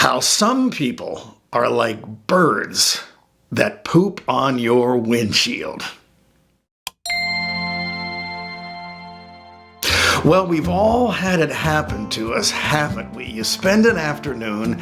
How some people are like birds that poop on your windshield. Well, we've all had it happen to us, haven't we? You spend an afternoon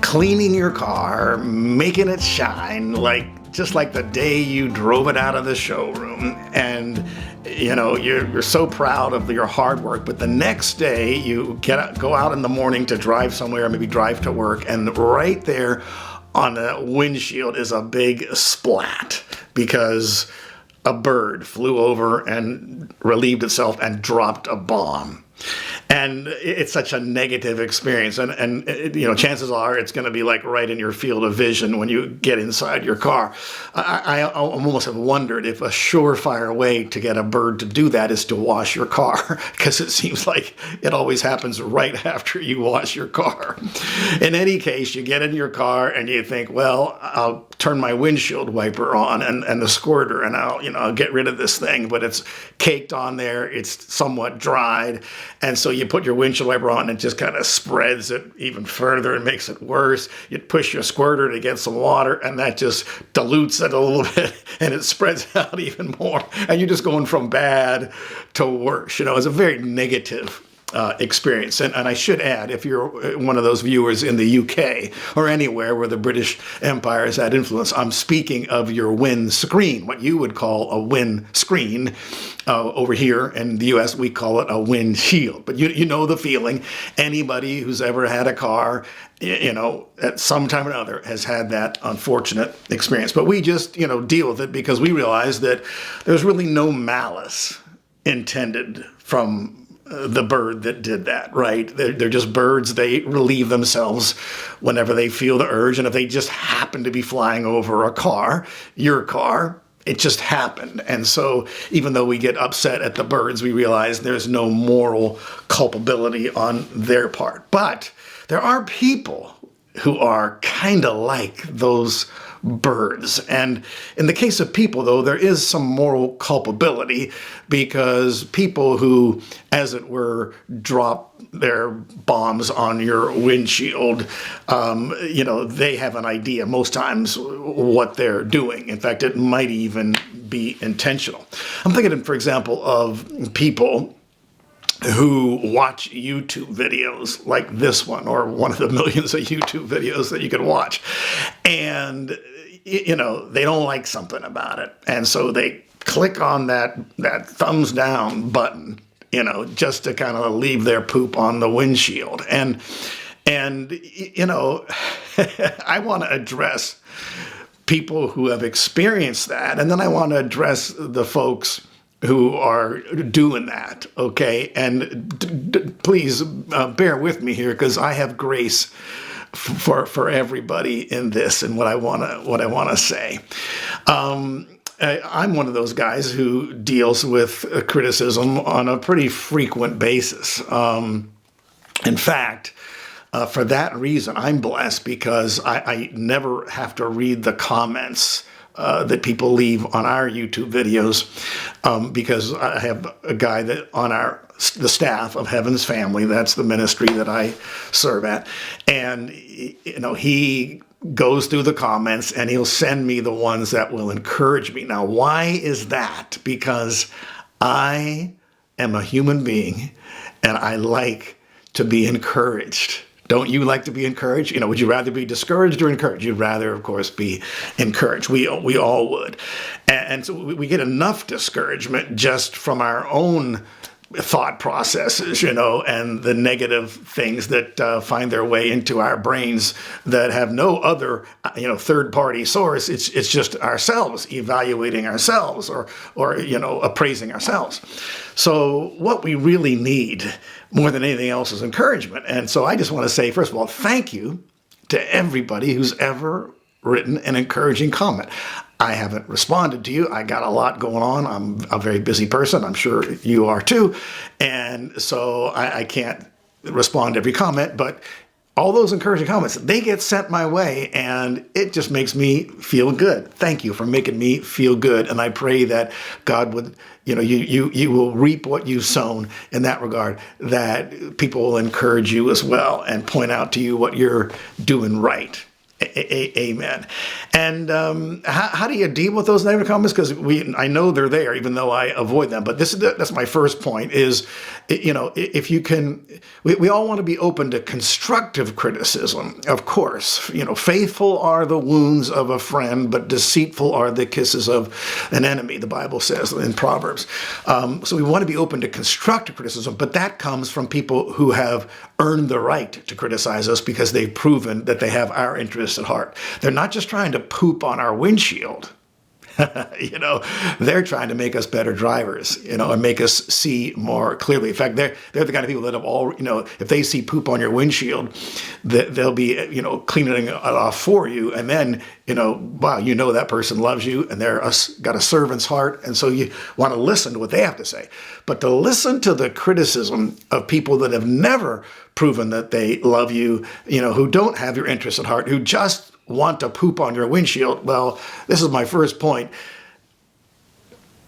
cleaning your car, making it shine, just like the day you drove it out of the showroom, and you're so proud of your hard work. But the next day you go out in the morning to drive somewhere, maybe drive to work, and right there on the windshield is a big splat because a bird flew over and relieved itself and dropped a bomb. And it's such a negative experience. And chances are it's going to be like right in your field of vision when you get inside your car. I almost have wondered if a surefire way to get a bird to do that is to wash your car, because it seems like it always happens right after you wash your car. In any case, you get in your car and you think, well, I'll turn my windshield wiper on and the squirter, and I'll get rid of this thing, but it's caked on there. It's somewhat dried. And so you put your windshield wiper on and it just kind of spreads it even further and makes it worse. You push your squirter to get some water and that just dilutes it a little bit and it spreads out even more. And you're just going from bad to worse. It's a very negative experience. And I should add, if you're one of those viewers in the UK or anywhere where the British Empire has had influence, I'm speaking of your windscreen, what you would call a windscreen. Over here in the US, we call it a windshield. But you know the feeling. Anybody who's ever had a car, at some time or another has had that unfortunate experience. But we just, deal with it because we realize that there's really no malice intended from the bird that did that, right? They're just birds. They relieve themselves whenever they feel the urge. And if they just happen to be flying over a car, your car, it just happened. And so even though we get upset at the birds, we realize there's no moral culpability on their part. But there are people who are kind of like those birds. And in the case of people, though, there is some moral culpability because people who, as it were, drop their bombs on your windshield, they have an idea most times what they're doing. In fact, it might even be intentional. I'm thinking, for example, of people who watch YouTube videos like this one, or one of the millions of YouTube videos that you can watch. And, they don't like something about it. And so they click on that thumbs down button, just to kind of leave their poop on the windshield. And I want to address people who have experienced that. And then I want to address the folks who are doing that, okay? And please bear with me here, because I have grace for everybody in this and what I want to say. I'm one of those guys who deals with criticism on a pretty frequent basis. In fact, for that reason, I'm blessed because I never have to read the comments that people leave on our YouTube videos, because I have a guy that on the staff of Heaven's Family, that's the ministry that I serve at, and he goes through the comments and he'll send me the ones that will encourage me. Now, why is that? Because I am a human being and I like to be encouraged. Don't you like to be encouraged? Would you rather be discouraged or encouraged? You'd rather, of course, be encouraged. We all would. And so we get enough discouragement just from our own thought processes, and the negative things that find their way into our brains that have no other, third-party source. It's just ourselves evaluating ourselves or appraising ourselves. So what we really need more than anything else is encouragement. And so I just want to say, first of all, thank you to everybody who's ever written an encouraging comment. I haven't responded to you. I got a lot going on. I'm a very busy person. I'm sure you are too. And so I can't respond to every comment, but all those encouraging comments, they get sent my way, and it just makes me feel good. Thank you for making me feel good. And I pray that God would, you will reap what you've sown in that regard, that people will encourage you as well and point out to you what you're doing right. Amen. And how do you deal with those negative comments? Because I know they're there, even though I avoid them. But that's my first point is, if you can, we all want to be open to constructive criticism, of course. Faithful are the wounds of a friend, but deceitful are the kisses of an enemy, the Bible says in Proverbs. So we want to be open to constructive criticism, but that comes from people who have earned the right to criticize us because they've proven that they have our interests at heart. They're not just trying to poop on our windshield. They're trying to make us better drivers, and make us see more clearly. In fact, they're the kind of people that have all, if they see poop on your windshield, they'll be, cleaning it off for you. And then, wow, that person loves you and they're got a servant's heart. And so you want to listen to what they have to say. But to listen to the criticism of people that have never proven that they love you, who don't have your interests at heart, who just want to poop on your windshield, well, this is my first point.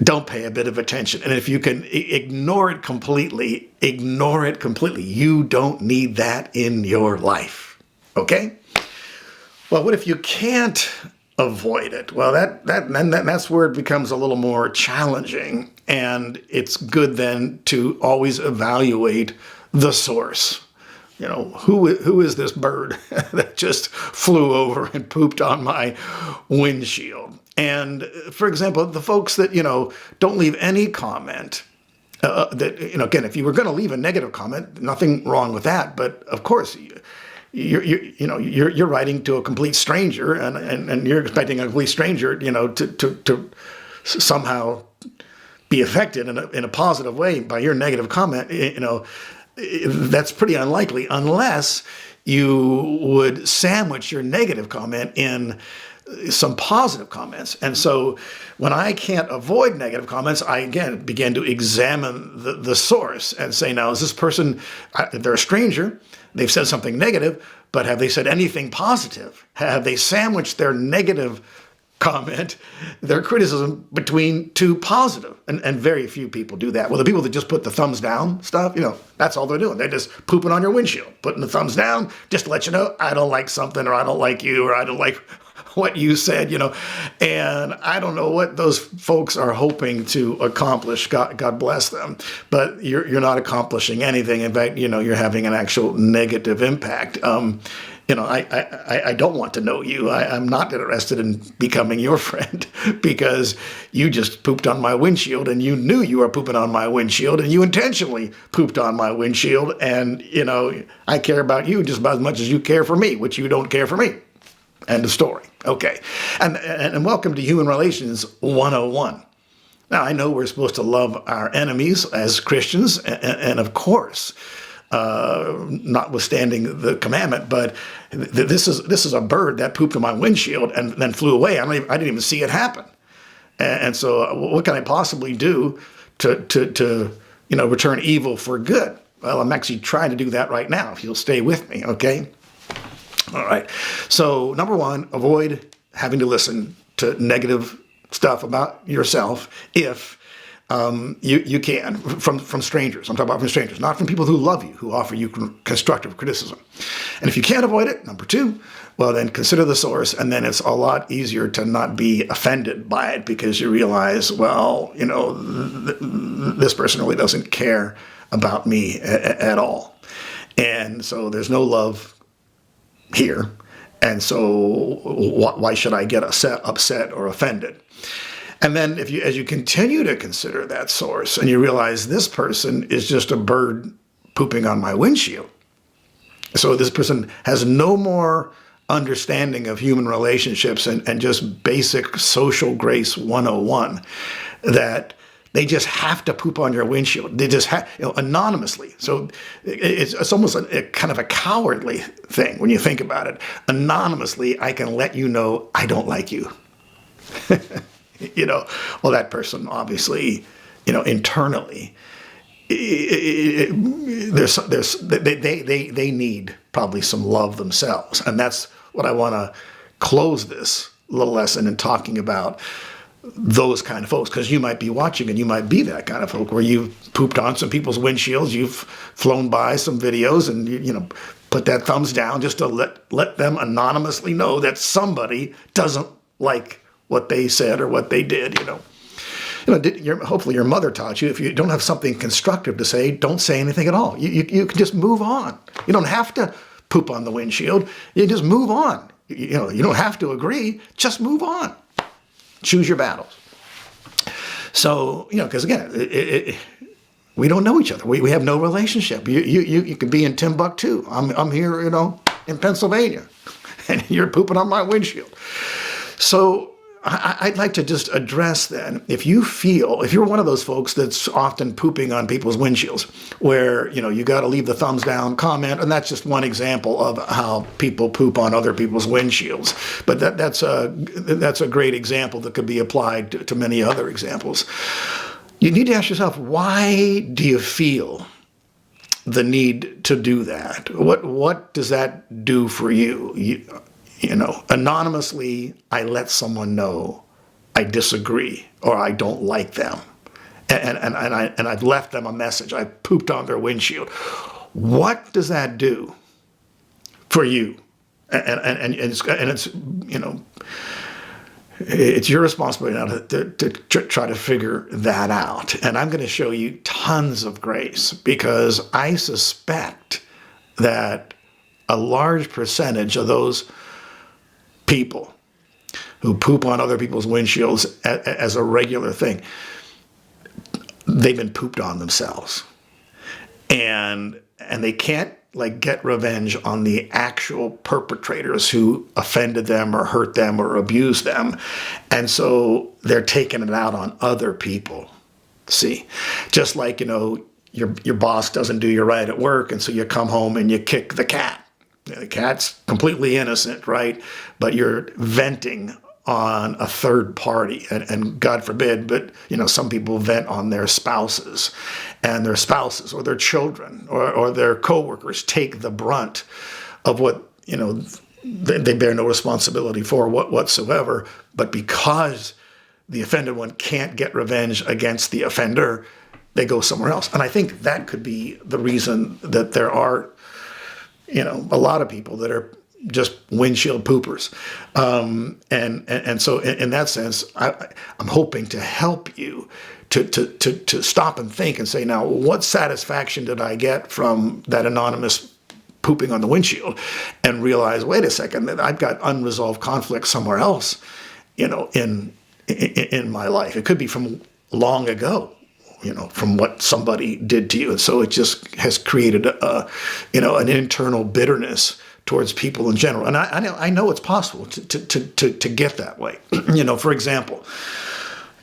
Don't pay a bit of attention. And if you can ignore it completely. You don't need that in your life. Okay? Well, what if you can't avoid it? Well, that's where it becomes a little more challenging. And it's good then to always evaluate the source. Who is this bird that just flew over and pooped on my windshield? And for example, the folks that, don't leave any comment, again, if you were going to leave a negative comment, nothing wrong with that. But of course, you're writing to a complete stranger and you're expecting a complete stranger, to somehow be affected in a positive way by your negative comment, that's pretty unlikely unless you would sandwich your negative comment in some positive comments. And so when I can't avoid negative comments, I, again, begin to examine the source and say, now, is this person, if they're a stranger, they've said something negative, but have they said anything positive? Have they sandwiched their negative comment, their criticism, between two positive? And very few people do that. Well, the people that just put the thumbs down stuff, that's all they're doing. They're just pooping on your windshield, putting the thumbs down just to let you know, I don't like something, or I don't like you, or I don't like what you said, and I don't know what those folks are hoping to accomplish. God bless them. But you're not accomplishing anything. In fact, you're having an actual negative impact. I don't want to know you. I'm not interested in becoming your friend because you just pooped on my windshield and you knew you were pooping on my windshield and you intentionally pooped on my windshield. And, I care about you just about as much as you care for me, which you don't care for me. End of story. Okay. And welcome to Human Relations 101. Now, I know we're supposed to love our enemies as Christians, and of course, notwithstanding the commandment, but this is a bird that pooped on my windshield and then flew away. I didn't even see it happen. And so what can I possibly do to return evil for good? Well, I'm actually trying to do that right now, if you'll stay with me, okay? All right. So number one, avoid having to listen to negative stuff about yourself if you can, from strangers. I'm talking about from strangers, not from people who love you, who offer you constructive criticism. And if you can't avoid it, number two, well, then consider the source, and then it's a lot easier to not be offended by it because you realize, well, this person really doesn't care about me at all. And so there's no love here. And so why should I get upset or offended? And then as you continue to consider that source and you realize this person is just a bird pooping on my windshield. So this person has no more understanding of human relationships and just basic social grace 101, that they just have to poop on your windshield. They just have, anonymously. So it's almost a kind of a cowardly thing when you think about it. Anonymously, I can let you know I don't like you. Well, that person obviously, internally they need probably some love themselves. And that's what I want to close this little lesson in talking about, those kind of folks, because you might be watching and you might be that kind of folk where you've pooped on some people's windshields, you've flown by some videos, and you put that thumbs down just to let them anonymously know that somebody doesn't like what they said or what they did. Hopefully your mother taught you, if you don't have something constructive to say, don't say anything at all. You can just move on. You don't have to poop on the windshield. You just move on. You don't have to agree. Just move on. Choose your battles. So, because again, we don't know each other. We have no relationship. You could be in Timbuktu. I'm here, in Pennsylvania, and you're pooping on my windshield. So I'd like to just address then, if you're one of those folks that's often pooping on people's windshields, where, you got to leave the thumbs down comment, and that's just one example of how people poop on other people's windshields. But that's a great example that could be applied to many other examples. You need to ask yourself, why do you feel the need to do that? What does that do for you? Anonymously, I let someone know I disagree or I don't like them, and I've left them a message. I pooped on their windshield. What does that do for you? And it's your responsibility now to try to figure that out. And I'm going to show you tons of grace, because I suspect that a large percentage of those people who poop on other people's windshields as a regular thing, they've been pooped on themselves, and they can't get revenge on the actual perpetrators who offended them or hurt them or abused them, and so they're taking it out on other people. See, just like your boss doesn't do you right at work, and so you come home and you kick the cat. The cat's completely innocent, right? But you're venting on a third party, and God forbid, but some people vent on their spouses, and their spouses or their children or their coworkers take the brunt of what they bear no responsibility for whatsoever. But because the offended one can't get revenge against the offender, they go somewhere else. And I think that could be the reason that there are a lot of people that are just windshield poopers. And so in that sense, I'm hoping to help you to stop and think and say, now, what satisfaction did I get from that anonymous pooping on the windshield? And realize, wait a second, that I've got unresolved conflict somewhere else, in my life. It could be from long ago, from what somebody did to you. And so it just has created an internal bitterness towards people in general. And I know it's possible to get that way. For example,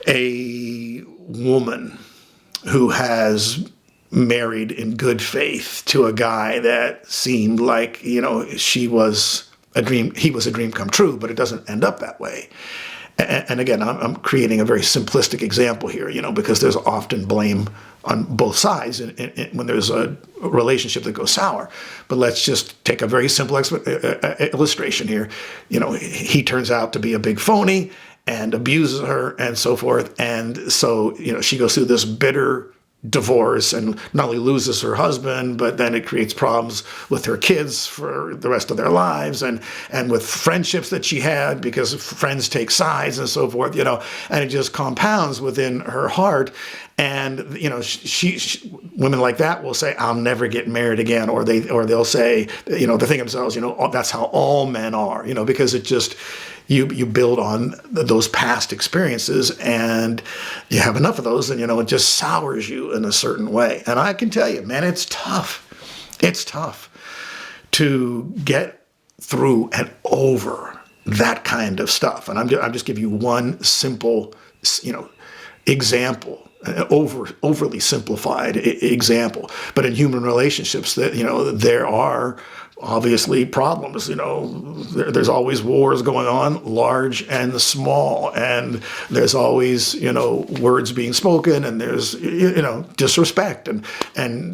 a woman who has married in good faith to a guy that seemed like, he was a dream come true, but it doesn't end up that way. And again, I'm creating a very simplistic example here, because there's often blame on both sides when there's a relationship that goes sour. But let's just take a very simple illustration here. He turns out to be a big phony and abuses her and so forth. And so, she goes through this bitter divorce and not only loses her husband, but then it creates problems with her kids for the rest of their lives, and with friendships that she had, because friends take sides and so forth, and it just compounds within her heart. And she women like that will say, "I'll never get married again," or they'll say, they think themselves, "Oh, that's how all men are," because it just you build on those past experiences, and you have enough of those, and it just sours you in a certain way. And I can tell you, man, it's tough. It's tough to get through and over that kind of stuff. And I'm just giving you one simple, example. Overly simplified example, but in human relationships, that there are obviously problems. There's always wars going on, large and small, and there's always, words being spoken, and there's, disrespect, and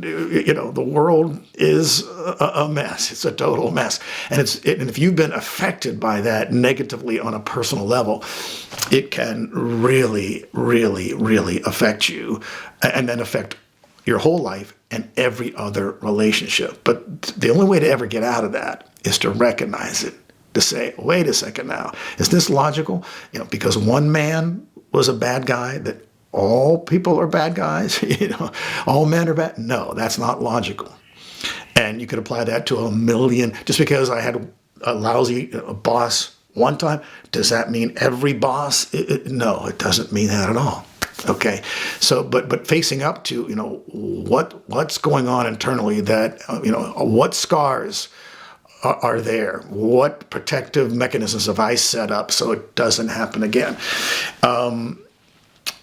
the world is a mess. It's a total mess. And if you've been affected by that negatively on a personal level, it can really, really, really affect you, and then affect your whole life and every other relationship. But the only way to ever get out of that is to recognize it, to say, wait a second now, is this logical? Because one man was a bad guy, that all people are bad guys, all men are bad? No, that's not logical. And you could apply that to a million. Just because I had a lousy boss one time, does that mean every boss? No, it doesn't mean that at all. Okay, so but facing up to what's going on internally, that what scars are there, what protective mechanisms have I set up so it doesn't happen again. And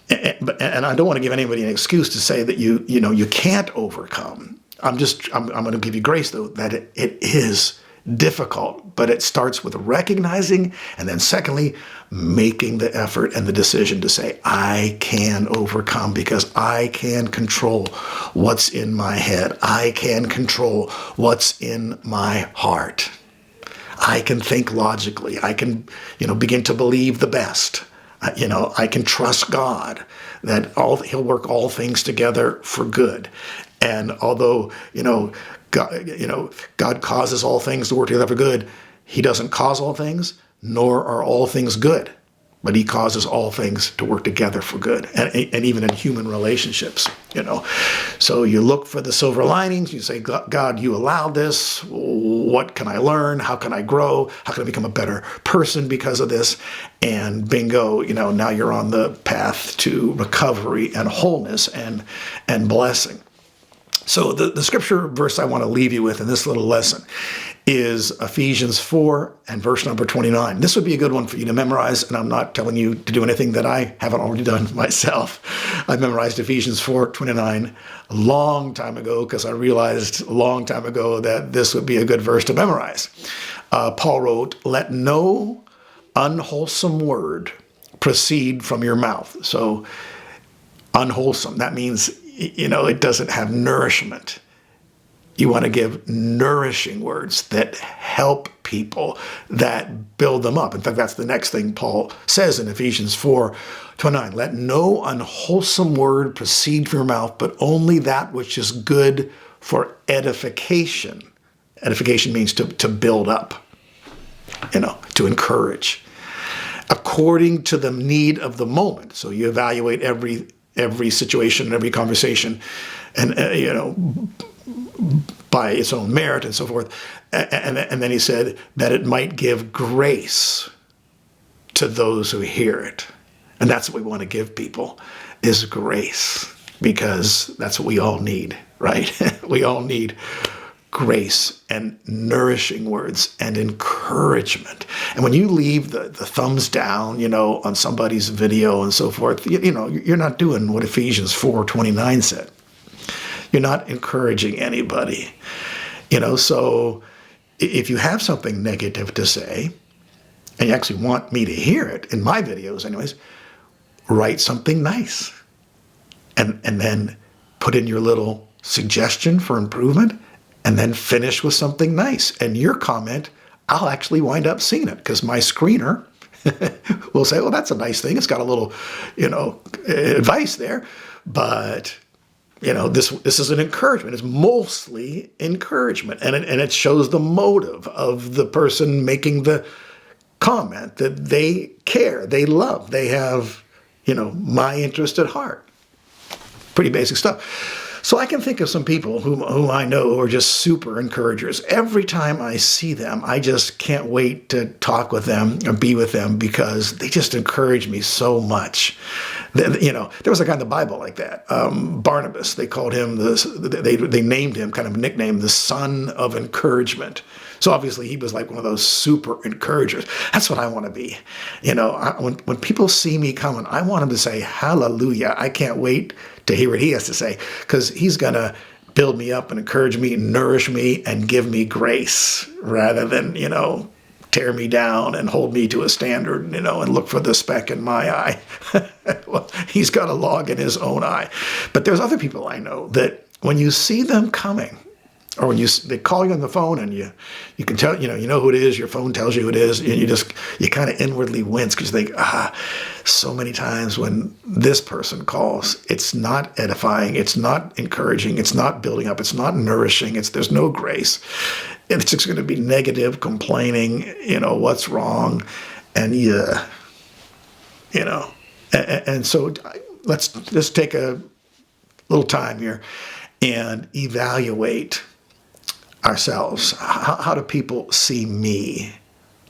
I don't want to give anybody an excuse to say that you can't overcome. I'm going to give you grace, though, that it is difficult, but it starts with recognizing, and then secondly, making the effort and the decision to say, I can overcome, because I can control what's in my head. I can control what's in my heart. I can think logically. I can, begin to believe the best. I can trust God that He'll work all things together for good. And although, God causes all things to work together for good, He doesn't cause all things, nor are all things good. But He causes all things to work together for good, and even in human relationships, So you look for the silver linings. You say, God, you allowed this. What can I learn? How can I grow? How can I become a better person because of this? And bingo, now you're on the path to recovery and wholeness and blessing. So the scripture verse I want to leave you with in this little lesson is Ephesians 4 and verse number 29. This would be a good one for you to memorize, and I'm not telling you to do anything that I haven't already done myself. I memorized Ephesians 4:29 a long time ago, because I realized a long time ago that this would be a good verse to memorize. Paul wrote, "Let no unwholesome word proceed from your mouth." So unwholesome, that means it doesn't have nourishment. You want to give nourishing words that help people, that build them up. In fact, that's the next thing Paul says in Ephesians 4:29. Let no unwholesome word proceed from your mouth, but only that which is good for edification. Edification means to build up, to encourage, according to the need of the moment. So you evaluate every situation, every conversation, and by its own merit and so forth. And then he said that it might give grace to those who hear it. And that's what we want to give people, is grace, because that's what we all need, right? We all need grace and nourishing words and encouragement. And when you leave the thumbs down, on somebody's video and so forth, you're not doing what Ephesians 4:29 said. You're not encouraging anybody. So if you have something negative to say, and you actually want me to hear it, in my videos anyways, write something nice. And then put in your little suggestion for improvement, and then finish with something nice. And your comment, I'll actually wind up seeing it, because my screener will say, well, that's a nice thing. It's got a little, advice there. But, this is an encouragement. It's mostly encouragement. And it shows the motive of the person making the comment, that they care, they love, they have, my interest at heart. Pretty basic stuff. So I can think of some people whom I know who are just super encouragers. Every time I see them, I just can't wait to talk with them or be with them, because they just encourage me so much. There was a guy in the Bible like that, Barnabas. They called him they named him, kind of nicknamed, the son of encouragement. So obviously he was like one of those super encouragers. That's what I want to be. When people see me coming, I want them to say, hallelujah. I can't wait to hear what he has to say, because he's going to build me up and encourage me, nourish me, and give me grace rather than, tear me down and hold me to a standard, and look for the speck in my eye. Well, he's got a log in his own eye. But there's other people I know that when you see them coming, or when they call you on the phone and you can tell, you know who it is, your phone tells you who it is, and you kind of inwardly wince because you think, so many times when this person calls, it's not edifying, it's not encouraging, it's not building up, it's not nourishing, there's no grace. It's just going to be negative, complaining, what's wrong, and and so let's just take a little time here and evaluate ourselves. How do people see me?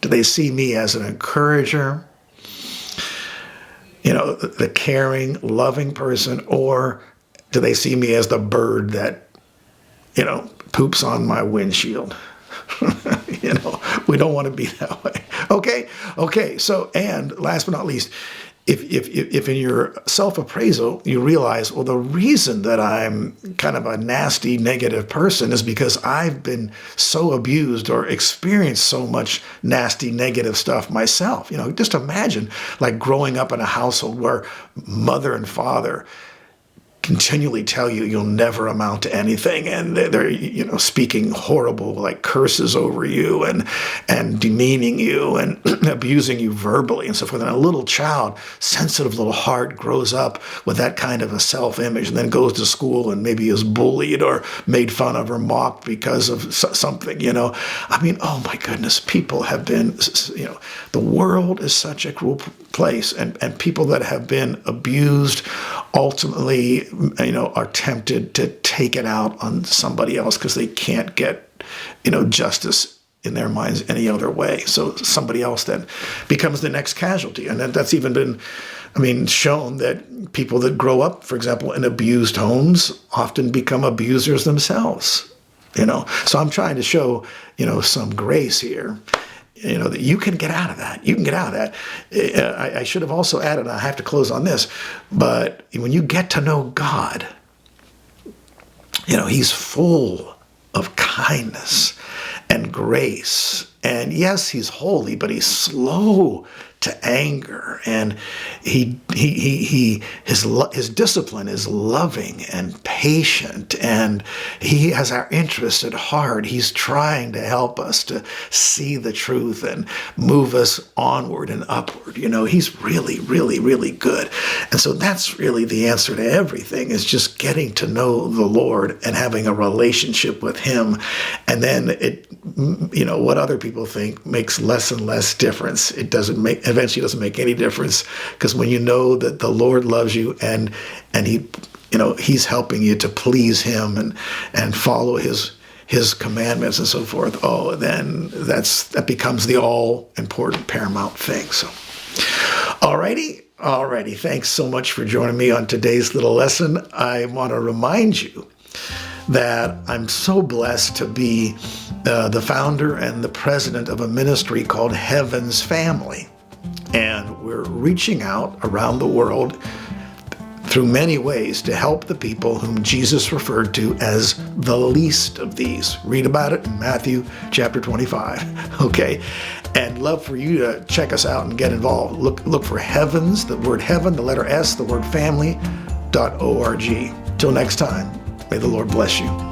Do they see me as an encourager, the caring, loving person, or do they see me as the bird that, poops on my windshield? We don't want to be that way. Okay. So, and last but not least, if in your self-appraisal you realize, well, the reason that I'm kind of a nasty, negative person is because I've been so abused or experienced so much nasty, negative stuff myself. Just imagine like growing up in a household where mother and father continually tell you you'll never amount to anything, and they're speaking horrible like curses over you and demeaning you and abusing you verbally and so forth. And a little child, sensitive little heart, grows up with that kind of a self-image and then goes to school and maybe is bullied or made fun of or mocked because of something. Oh my goodness, people have been, the world is such a cruel place, and people that have been abused ultimately, are tempted to take it out on somebody else because they can't get, justice in their minds any other way. So somebody else then becomes the next casualty. And that's even been, shown that people that grow up, for example, in abused homes often become abusers themselves, So I'm trying to show, some grace here. That you can get out of that. You can get out of that. I should have also added, I have to close on this, but when you get to know God, he's full of kindness and grace. And yes, he's holy, but he's slow to anger, and his discipline is loving and patient, and he has our interests at heart. He's trying to help us to see the truth and move us onward and upward. He's really, really, really good. And so that's really the answer to everything, is just getting to know the Lord and having a relationship with him. And then what other people think makes less and less difference. Eventually doesn't make any difference, because when you know that the Lord loves you and he, he's helping you to please him and follow his commandments and so forth, then that becomes the all important paramount thing. So, alrighty. Thanks so much for joining me on today's little lesson. I want to remind you that I'm so blessed to be the founder and the president of a ministry called Heaven's Family. And we're reaching out around the world through many ways to help the people whom Jesus referred to as the least of these. Read about it in Matthew chapter 25, okay? And love for you to check us out and get involved. Look for Heavens, the word heaven, the letter S, the word family.org. Till next time, may the Lord bless you.